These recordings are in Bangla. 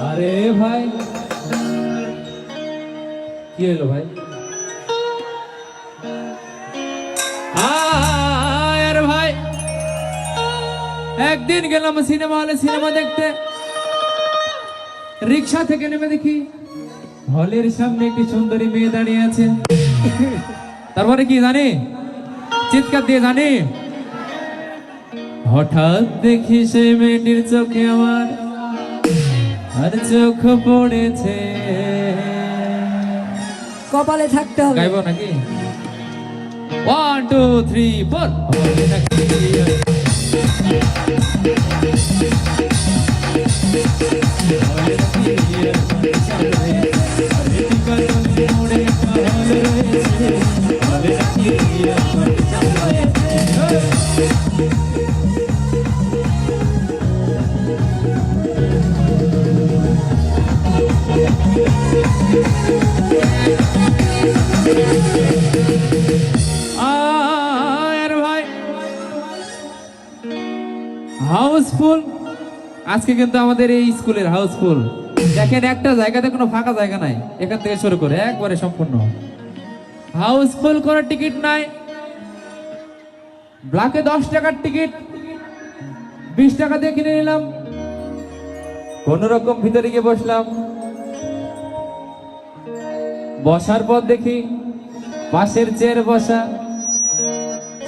আরে ভাই কি হলো ভাই? আরে ভাই একদিন গেলাম সিনেমা হলে সিনেমা দেখতে, রিক্সা থেকে নেমে দেখি হলের সামনে একটি সুন্দরী মেয়ে দাঁড়িয়ে আছে। তারপরে কি জানি, চিৎকার দিয়ে জানি, হঠাৎ দেখি সে মেয়েটির চোখে আমার আর চোখ পড়েছে। কপালে থাকতে হবে। গাইবো নাকি? 1 2 3 4 হাউসফুল আজকে কিন্তু আমাদের এই স্কুলের হাউসফুল। দেখেন একটা জায়গাতে কোনো ফাঁকা জায়গা নাই, এখান থেকে শুরু করে একবারে সম্পূর্ণ হাউসফুল। করার টিকিট নাই, ব্ল্যাকে 10 টাকার টিকিট 20 টাকা দিয়ে কিনে নিলাম, কোন রকম ভিতরে গিয়ে বসলাম। বসার পর দেখি পাশের চেয়ারে বসা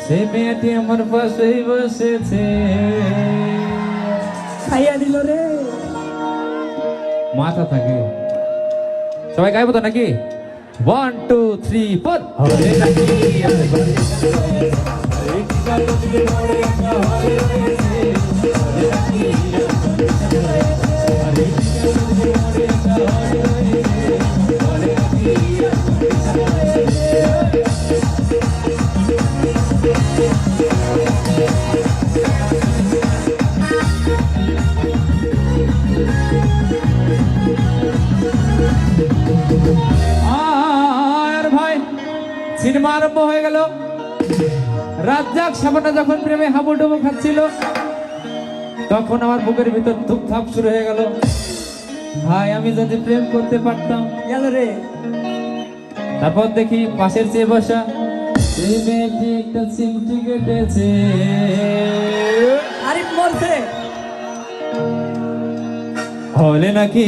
সেই মেয়েটি আমার পাশেই বসেছে। খাইয়া দিল রে। মাথা থাকে। সবাই গাইবো তো নাকি? 1 2 3 4 হবে নাকি? সিনেমা আরম্ভ হয়ে গেল। রাজ্জাক শাবানা যখন প্রেমে হাবুডুবু খাচ্ছিল, তখন আমার বুকের ভিতর ধুকধাপ শুরু হয়ে গেল। ভাই আমি যদি প্রেম করতে পারতাম গেল রে। তারপর দেখি পাশের চেয়ে বসা এই মেয়েটি একটা চিমটি কেটেছে। আরিফ মরছে। হলে নাকি